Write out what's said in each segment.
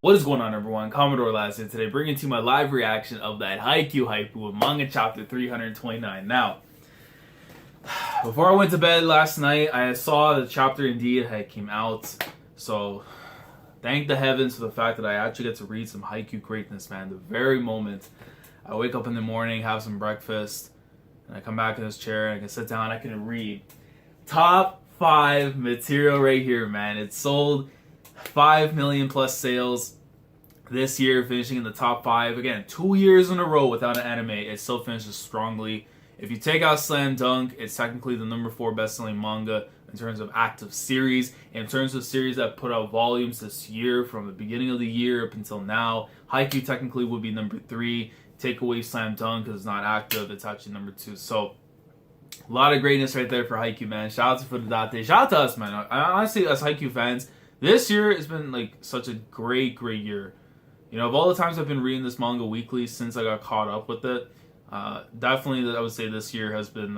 What is going on, everyone? Commodore last here today, bringing to you my live reaction of that Haikyu hype with manga chapter 329. Now, before I went to bed last night, I saw the chapter indeed had came out. So, thank the heavens for the fact that I actually get to read some Haikyu greatness, man. The very moment I wake up in the morning, have some breakfast, and I come back in this chair and I can sit down, I can read top 5 material right here, man. It's sold 5 million plus sales this year, finishing in the top 5. Again, 2 years in a row without an anime. It still finishes strongly. If you take out Slam Dunk, it's technically the number 4 best-selling manga in terms of active series. In terms of series that put out volumes this year, from the beginning of the year up until now, Haikyu technically would be number 3. Take away Slam Dunk because it's not active. It's actually number 2. So, a lot of greatness right there for Haikyu, man. Shout out to Fudodate. Shout out to us, man. Honestly, as Haikyu fans, this year has been like such a great year. You know, of all the times I've been reading this manga weekly since I got caught up with it, definitely I would say this year has been,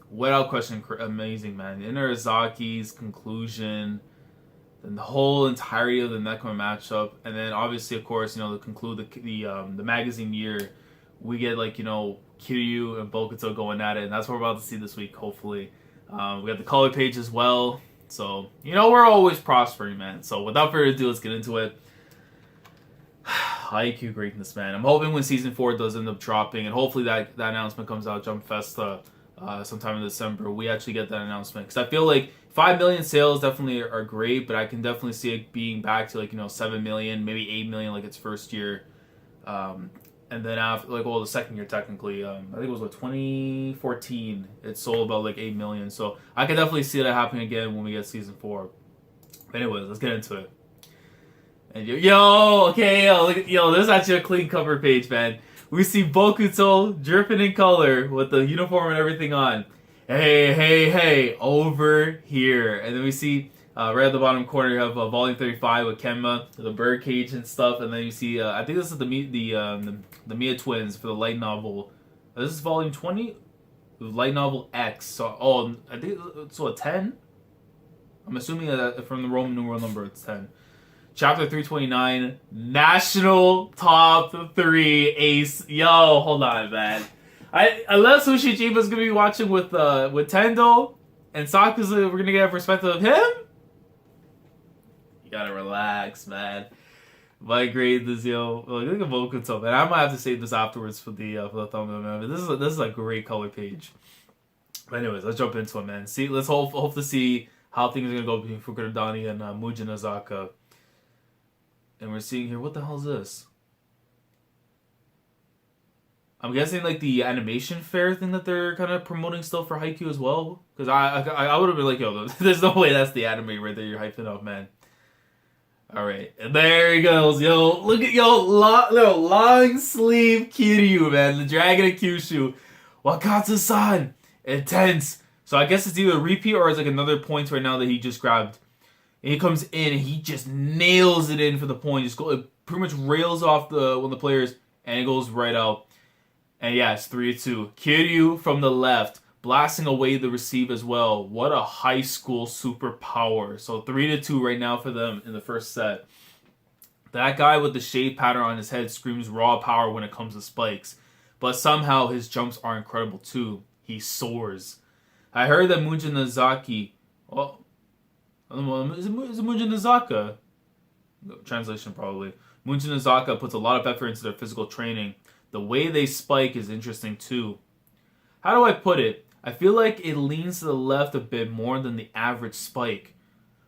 without question, amazing, man. Inarazaki's conclusion, and the whole entirety of the Nekoma matchup, and then obviously, of course, you know, to conclude the magazine year, we get, like, you know, Kiryu and Bokuto going at it, and that's what we're about to see this week, hopefully. We got the color page as well. So, you know, we're always prospering, man. So, without further ado, let's get into it. Haikyu greatness, man. I'm hoping when Season 4 does end up dropping, and hopefully that announcement comes out Jump Festa sometime in December, we actually get that announcement. Because I feel like 5 million sales definitely are great, but I can definitely see it being back to, like, you know, 7 million, maybe 8 million, like its first year. And then after, like, well, the second year technically, I think it was, what, 2014, it sold about, like, 8 million. So I can definitely see that happening again when we get Season 4. But anyways, let's get into it. And this is actually a clean cover page, man. We see Bokuto dripping in color with the uniform and everything on. Hey, over here. And then we see, right at the bottom corner, you have volume 35 with Kenma, the bird cage and stuff. And then you see, I think this is the Miya twins for the light novel. This is volume 20? Light novel X. So, I think it's a 10? I'm assuming that from the Roman numeral number, it's 10. Chapter 329, National Top 3 Ace. Yo, hold on, man. Unless Ushijima's gonna be watching with Tendo and Sakazu's, we're gonna get a perspective of him. You gotta relax, man. My grade is, yo. Look at Bokuto, man. I might have to save this afterwards for the thumbnail, man. But this is a great color page. But anyways, let's jump into it, man. Let's hope to see how things are gonna go between Fukurodani and Mujinazaka. And we're seeing here, what the hell is this? I'm guessing like the animation fair thing that they're kind of promoting still for Haikyu as well. Because I would have been like, yo, there's no way that's the anime right there you're hyping up, man. Alright, and there he goes, yo. Look at, long sleeve Kiryu, man. The Dragon of Kyushu. Wakatsu-san. Intense. So I guess it's either a repeat or it's like another point right now that he just grabbed. And he comes in and he just nails it in for the point. It pretty much rails off one of the players and it goes right out. And yeah, it's 3-2. Kiryu from the left, blasting away the receive as well. What a high school superpower. So 3-2 right now for them in the first set. That guy with the shade pattern on his head screams raw power when it comes to spikes. But somehow his jumps are incredible too. He soars. I heard that Mujinazaki... Is it Mujinazaka? Translation probably. Mujinazaka puts a lot of effort into their physical training. The way they spike is interesting too. How do I put it? I feel like it leans to the left a bit more than the average spike.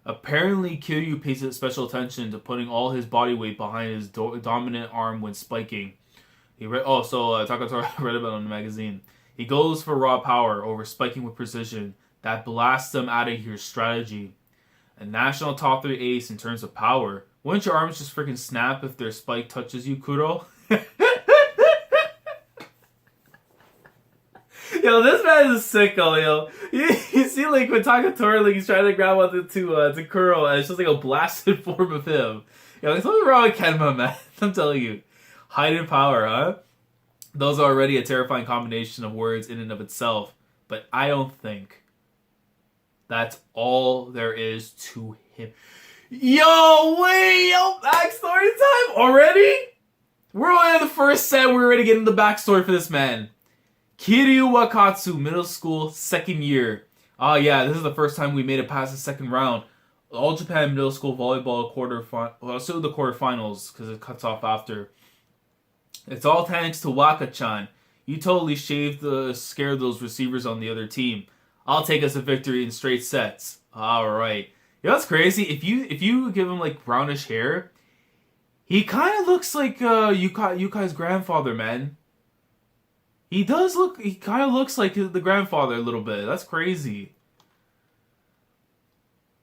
Apparently, Kiryu pays special attention to putting all his body weight behind his dominant arm when spiking. Takatora read about it in the magazine. He goes for raw power over spiking with precision. That blasts him out of here strategy. A national top 3 ace in terms of power. Wouldn't your arms just freaking snap if their spike touches you, Kuro? Yo, this man is a sicko, yo. You see, like, when Takatora, like, he's trying to grab onto to Kuro, and it's just like a blasted form of him. Yo, there's something wrong with Kenma, man. I'm telling you. Hidden power, huh? Those are already a terrifying combination of words in and of itself. But I don't think that's all there is to him. Yo, wait, yo, backstory time already? We're only in the first set. We're already getting the backstory for this man. Kiryu Wakatsu, middle school, second year. Oh yeah, this is the first time we made it past the second round. All Japan middle school volleyball so the quarterfinals because it cuts off after. It's all thanks to Waka-chan. You totally scared those receivers on the other team. I'll take us a victory in straight sets. All right. You know what's crazy? If you give him like brownish hair, he kind of looks like Yukai's grandfather, man. He does look. He kind of looks like the grandfather a little bit. That's crazy.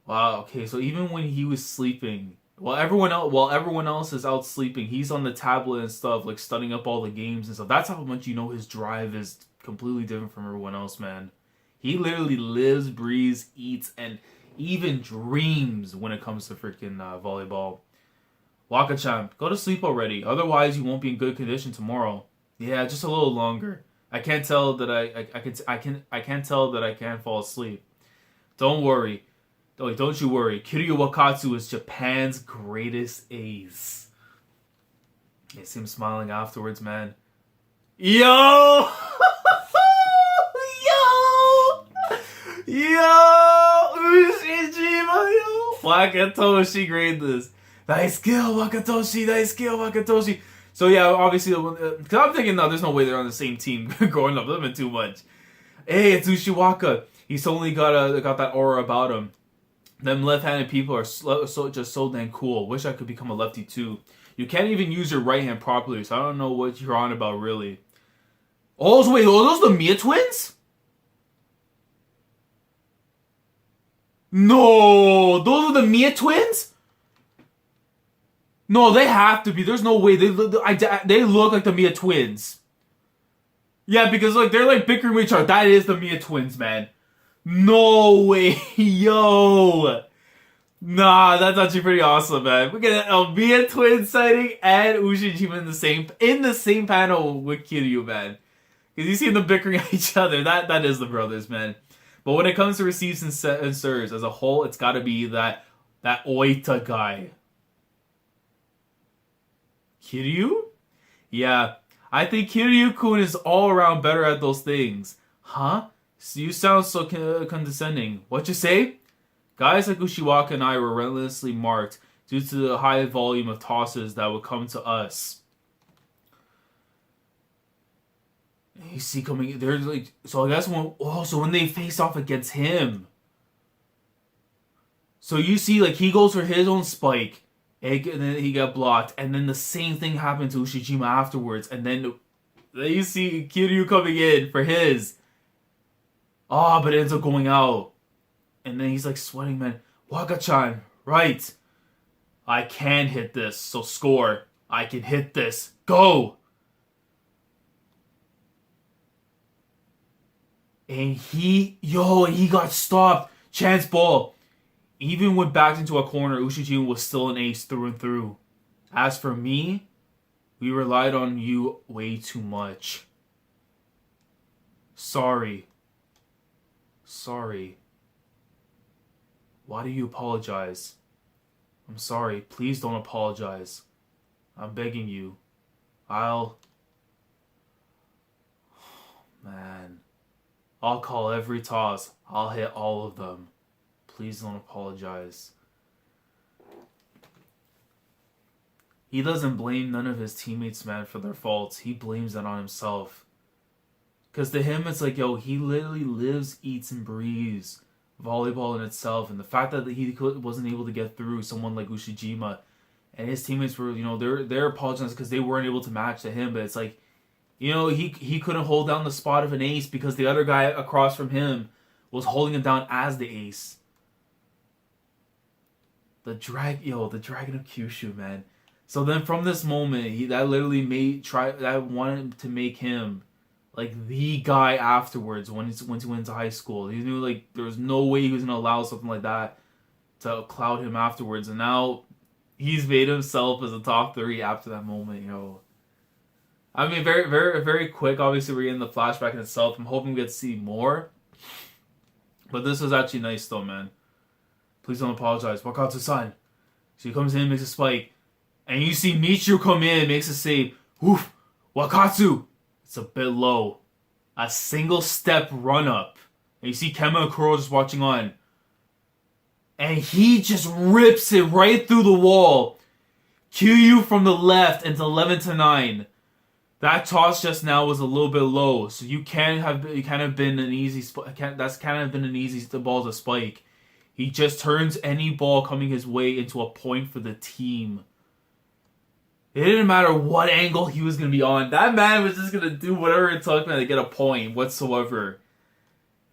Wow. Okay. So even when he was sleeping, while everyone else is out sleeping, he's on the tablet and stuff, like studying up all the games and stuff. That's how much you know his drive is completely different from everyone else, man. He literally lives, breathes, eats, and even dreams when it comes to freaking volleyball. Waka-chan, go to sleep already. Otherwise, you won't be in good condition tomorrow. Yeah, just a little longer. I can't tell that I can't tell that I can't fall asleep. Don't worry. Don't you worry. Kiryu Wakatsu is Japan's greatest ace. You see him smiling afterwards, man. Yo! Yo! Ushijima, yo! Wakatoshi grade this. Nice skill, Wakatoshi. Nice skill, Wakatoshi. So yeah, obviously, because I'm thinking, no, there's no way they're on the same team growing up. That's been too much. Hey, it's Ushiwaka. He's only got that aura about him. Them left-handed people are just so dang cool. Wish I could become a lefty too. You can't even use your right hand properly, so I don't know what you're on about, really. Oh, so wait, are those the Miya twins? No, those are the Miya twins? No, they have to be. There's no way. They look like the Miya twins. Yeah, because like they're like bickering with each other. That is the Miya twins, man. No way, yo. Nah, that's actually pretty awesome, man. We get a Miya twin sighting and Ushijima in the same panel with Kiryu, man. Because you see them bickering at each other. That is the brothers, man. But when it comes to receives and serves as a whole, it's got to be that Oita guy. Kiryu? Yeah, I think Kiryu-kun is all around better at those things. Huh? So you sound so condescending. What you say? Guys like Ushiwaka and I were relentlessly marked due to the high volume of tosses that would come to us. You see coming, they're like, so I guess when they face off against him. So you see, like, he goes for his own spike, and then he got blocked, and then the same thing happened to Ushijima afterwards, and then you see Kiryu coming in for his. But it ends up going out. And then he's like sweating, man. Waka-chan, right. I can hit this, so score. I can hit this. Go! And he got stopped. Chance ball. Even when backed into a corner, Ushijima was still an ace through and through. As for me, we relied on you way too much. Sorry. Why do you apologize? I'm sorry. Please don't apologize. I'm begging you. Man. I'll call every toss. I'll hit all of them. Please don't apologize. He doesn't blame none of his teammates, man, for their faults. He blames that on himself. Because to him, it's like, yo, he literally lives, eats, and breathes volleyball in itself. And the fact that he wasn't able to get through someone like Ushijima and his teammates were, they're apologizing because they weren't able to match to him. But it's like, he couldn't hold down the spot of an ace because the other guy across from him was holding him down as the ace. The Dragon of Kyushu, man. So then from this moment, that wanted to make him like the guy afterwards when he went to high school. He knew like there was no way he was gonna allow something like that to cloud him afterwards, and now he's made himself as a top 3 after that moment, yo. I mean, very, very, very quick. Obviously, we're getting the flashback in itself. I'm hoping we get to see more, but this was actually nice though, man. Please don't apologize, Wakatsu-san. So he comes in, makes a spike. And you see Michiru come in, makes a save. Oof, Wakatsu. It's a bit low. A single step run up. And you see Kema and Kuro just watching on. And he just rips it right through the wall. Kiryu from the left into 11-9. That toss just now was a little bit low, so that's kind of been an easy ball to spike. He just turns any ball coming his way into a point for the team. It didn't matter what angle he was going to be on. That man was just going to do whatever it took, man, to get a point whatsoever.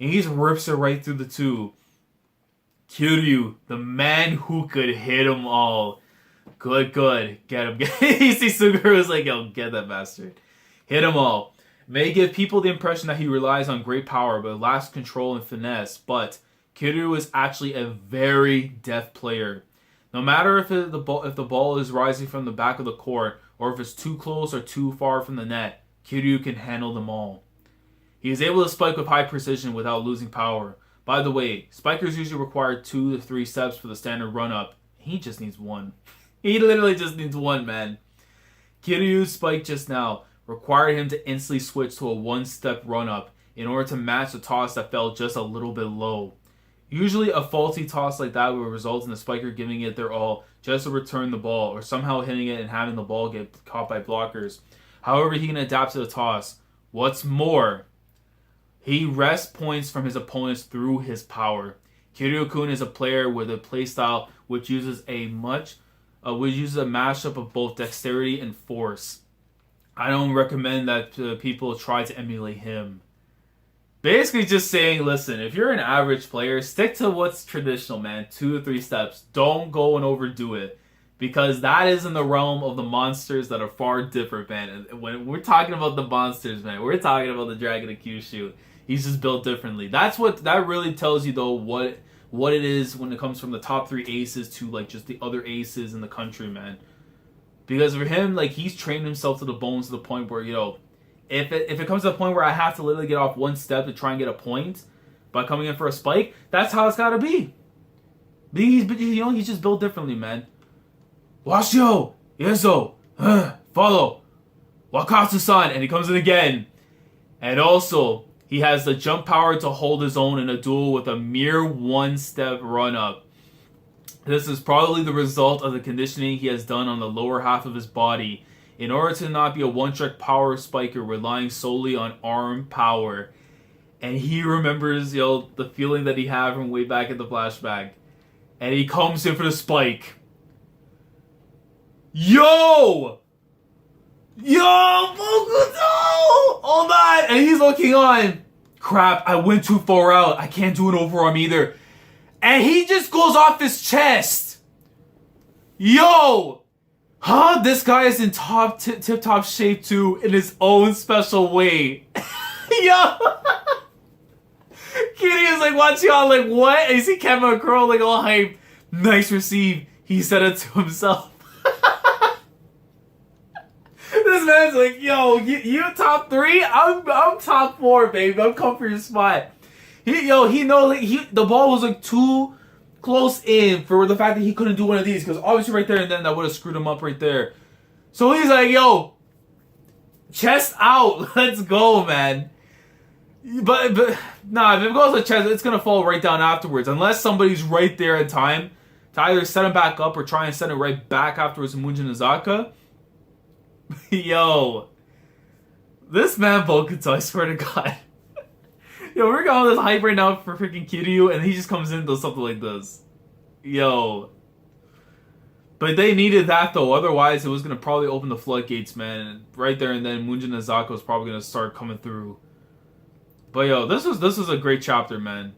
And he just rips it right through the two. Kiryu, the man who could hit them all. Good. Get him. You see Suguru was like, yo, get that bastard. Hit them all. May give people the impression that he relies on great power, but lacks control and finesse. But Kiryu is actually a very deft player. No matter if the ball is rising from the back of the court, or if it's too close or too far from the net, Kiryu can handle them all. He is able to spike with high precision without losing power. By the way, spikers usually require 2 to 3 steps for the standard run-up. He just needs 1. He literally just needs 1, man. Kiryu's spike just now required him to instantly switch to a 1-step run-up in order to match the toss that fell just a little bit low. Usually a faulty toss like that would result in the spiker giving it their all just to return the ball, or somehow hitting it and having the ball get caught by blockers. However, he can adapt to the toss. What's more, he wrests points from his opponents through his power. Kiryu-kun is a player with a playstyle which uses a mashup of both dexterity and force. I don't recommend that people try to emulate him. Basically just saying, listen, if you're an average player, stick to what's traditional, man. 2 to 3 steps. Don't go and overdo it. Because that is in the realm of the monsters that are far different, man. And when we're talking about the monsters, man, we're talking about the Dragon of Kyushu. He's just built differently. That really tells you, though, what it is when it comes from the top 3 aces to, like, just the other aces in the country, man. Because for him, like, he's trained himself to the bones to the point where, if it comes to a point where I have to literally get off 1 step to try and get a point by coming in for a spike, that's how it's gotta be. He's just built differently, man. Washio! Yezo! Follow! Wakatsu-san! And he comes in again. And also, he has the jump power to hold his own in a duel with a mere 1-step run-up. This is probably the result of the conditioning he has done on the lower half of his body in order to not be a one-trick power spiker relying solely on arm power. And he remembers, the feeling that he had from way back at the flashback. And he comes in for the spike. Yo, Bokuto! Hold on! And he's looking on. Crap, I went too far out. I can't do an overarm either. And he just goes off his chest. Yo! Huh? This guy is in tip-top shape too, in his own special way. Yo! Kitty is like watching on like, what? And you see Kema Girl like all hype. Nice receive. He said it to himself. This man's like, yo, you top 3? I'm top 4, baby. I'm coming for your spot. He knows like the ball was like too close in for the fact that he couldn't do one of these, because obviously right there and then that would have screwed him up right there. So he's like, yo, chest out. Let's go, man. But nah, if it goes to chest, it's gonna fall right down afterwards, unless somebody's right there in time to either set him back up or try and set it right back afterwards in Mujinazaka. Yo, this man Bokuto, I swear to God. Yo, we're going this hype right now for freaking Kiryu, and he just comes in and does something like this. Yo. But they needed that, though. Otherwise, it was going to probably open the floodgates, man. Right there and then, Mujinazaka was probably going to start coming through. But, yo, this was a great chapter, man.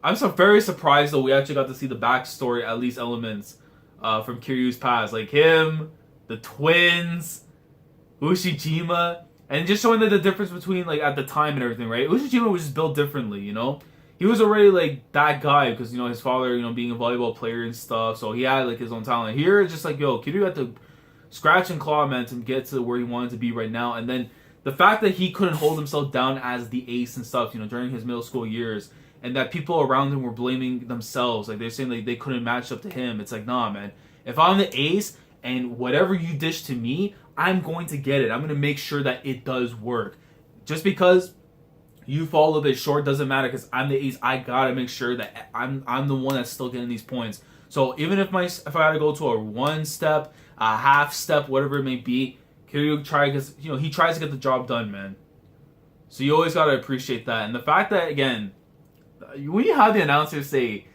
I'm very surprised, though, we actually got to see the backstory, at least elements, from Kiryu's past. Like him, the twins, Ushijima, and just showing the difference between, like, at the time and everything, right? Ushijima was just built differently, He was already, like, that guy, because, his father, being a volleyball player and stuff, so he had, like, his own talent. Here, it's just like, yo, Kiryu had to scratch and claw, man, to get to where he wanted to be right now, and then the fact that he couldn't hold himself down as the ace and stuff, during his middle school years, and that people around him were blaming themselves, like, they're saying, like, they couldn't match up to him. It's like, nah, man. If I'm the ace and whatever you dish to me, I'm going to get it. I'm going to make sure that it does work. Just because you fall a little bit short doesn't matter because I'm the ace. I got to make sure that I'm the one that's still getting these points. So even if I had to go to a one step, a half step, whatever it may be, Kiryu because he tries to get the job done, man. So you always gotta appreciate that, and the fact that again, when you have the announcer say,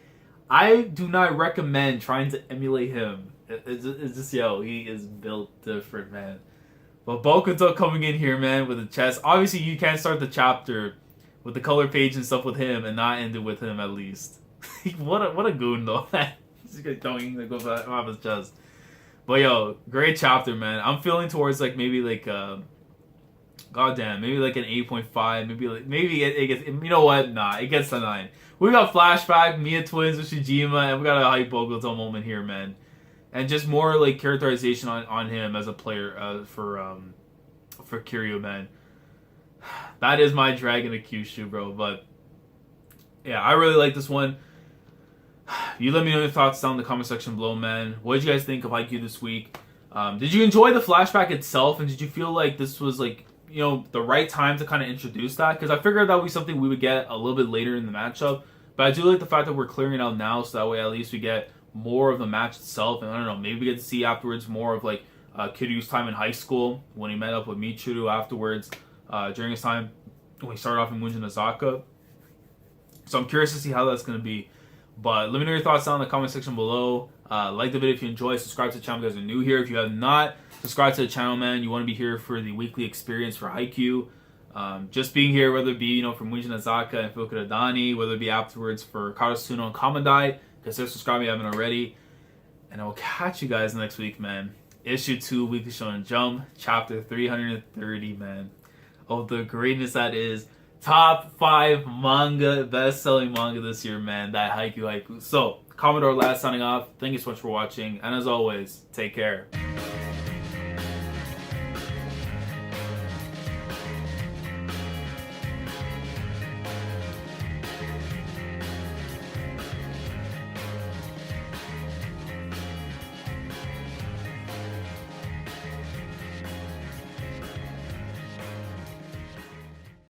"I do not recommend trying to emulate him," it's just he is built different, man. But Bokuto coming in here, man, with a chest. Obviously, you can't start the chapter with the color page and stuff with him and not end it with him at least. what a goon though, man. He's going to go off his chest. But great chapter, man. I'm feeling towards maybe goddamn, maybe an 8.5. Maybe it gets. You know what? Nah, it gets a 9. We got flashback, Miya twins, Ushijima, and we got a hype Bokuto moment here, man. And just more characterization on him as a player for Kiryu, man. That is my Dragon of Kyushu, bro. But yeah, I really like this one. You let me know your thoughts down in the comment section below, man. What did you guys think of Haikyu this week? Did you enjoy the flashback itself, and did you feel like this was the right time to kind of introduce that? Because I figured that would be something we would get a little bit later in the matchup. But I do like the fact that we're clearing it out now, so that way at least we get more of the match itself. And I don't know, maybe we get to see afterwards more of Kiryu's time in high school when he met up with Michuru afterwards during his time when he started off in Mujinazaka. So I'm curious to see how that's going to be. But let me know your thoughts down in the comment section below. Like the video if you enjoyed. Subscribe to the channel if you guys are new here. If you have not subscribed to the channel, man, you want to be here for the weekly experience for Haikyu. Just being here, whether it be for Mujinazaka and Fukuradani, whether it be afterwards for Karasuno and Commodore, consider subscribing if you haven't already. And I will catch you guys next week, man. Issue 2, Weekly Shonen Jump, Chapter 330, man. Of the greatness that is. Top 5 manga, best-selling manga this year, man. That Haikyu. So, Commodore last signing off. Thank you so much for watching. And as always, take care.